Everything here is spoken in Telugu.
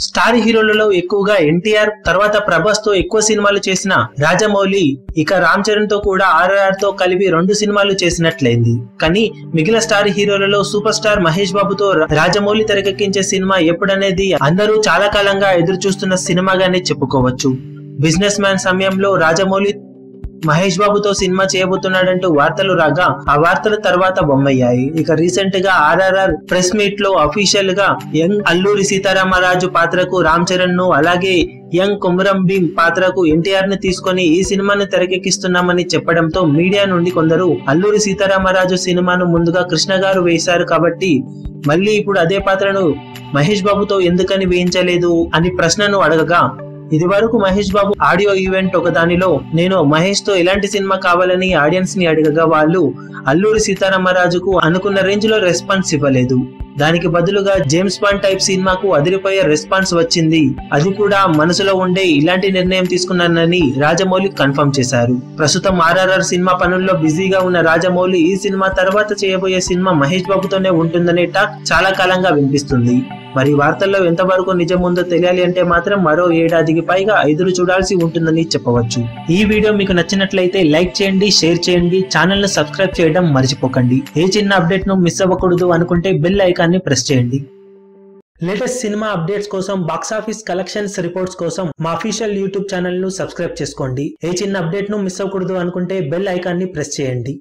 స్టార్ హీరోలలో ఎక్కువగా ఎన్టీఆర్ తర్వాత ప్రభాస్ తో ఎక్కువ సినిమాలు చేసిన రాజమౌళి ఇక రామ్ చరణ్ తో కూడా RRR తో కలిపి 2 సినిమాలు చేసినట్లయింది. కానీ మిగిలిన స్టార్ హీరోలలో సూపర్ స్టార్ మహేష్ బాబుతో రాజమౌళి తెరకెక్కించే సినిమా ఎప్పుడనేది అందరూ చాలా కాలంగా ఎదురు చూస్తున్న సినిమాగానే చెప్పుకోవచ్చు. బిజినెస్ మ్యాన్ సమయంలో రాజమౌళి మహేష్ బాబుతో సినిమా చేయబోతున్నాడంటూ వార్తలు రాగా ఆ వార్తల తర్వాత బొమ్మయ్యాయి. ఇక రీసెంట్ గా RRR ప్రెస్ మీట్ లో అఫీషియల్ గా యంగ్ అల్లూరి సీతారామరాజు పాత్రకు రామ్ చరణ్ ను అలాగే యంగ్ కొమురం భీం పాత్రకు ఎన్టీఆర్ ని తీసుకొని ఈ సినిమాను తెరకెక్కిస్తున్నామని చెప్పడంతో మీడియా నుండి కొందరు అల్లూరి సీతారామరాజు సినిమాను ముందుగా కృష్ణ గారు వేశారు కాబట్టి మళ్ళీ ఇప్పుడు అదే పాత్రను మహేష్ బాబుతో ఎందుకని వేయించలేదు అని ప్రశ్నను అడగగా, ఇది వరకు మహేష్ బాబు ఆడియో ఈవెంట్ ఒకదానిలో నేను మహేష్ తో ఎలాంటి సినిమా కావాలని ఆడియన్స్ ని అడగగా వాళ్ళు అల్లూరి సీతారామరాజుకు అనుకున్న రేంజ్ లో రెస్పాన్స్ ఇవ్వలేదు. దానికి బదులుగా జేమ్స్ బాండ్ టైప్ సినిమాకు అదిరిపోయే రెస్పాన్స్ వచ్చింది. అది కూడా మనసులో ఉండే ఇలాంటి నిర్ణయం తీసుకున్నానని రాజమౌళి కన్ఫర్మ్ చేశారు. ప్రస్తుతం RRR సినిమా పనుల్లో బిజీగా ఉన్న రాజమౌళి ఈ సినిమా తర్వాత చేయబోయే సినిమా మహేష్ బాబుతోనే ఉంటుందనే టాక్ చాలా కాలంగా వినిపిస్తుంది. మరి వార్తల్లో ఎంతవరకు నిజం ఉందో తెలియాలి అంటే మాత్రం మరో ఏడాదికి పైగా ఎదురు చూడాల్సి ఉంటుందని చెప్పవచ్చు. ఈ వీడియో మీకు నచ్చినట్లయితే లైక్ చేయండి, షేర్ చేయండి, ఛానల్ ను సబ్స్క్రైబ్ చేయడం మర్చిపోకండి. ఏ చిన్న అప్డేట్ ను మిస్ అవ్వకూడదు అనుకుంటే బెల్ ఐకాన్ ని ప్రెస్ చేయండి. లేటెస్ట్ సినిమా అప్డేట్స్ కోసం, బాక్సాఫీస్ కలెక్షన్స్ రిపోర్ట్స్ కోసం మా అఫీషియల్ యూట్యూబ్ ఛానల్ ను సబ్స్క్రైబ్ చేసుకోండి. ఏ చిన్న అప్డేట్ ను మిస్ అవ్వకూడదు అనుకుంటే బెల్ ఐకాన్ ని ప్రెస్ చేయండి.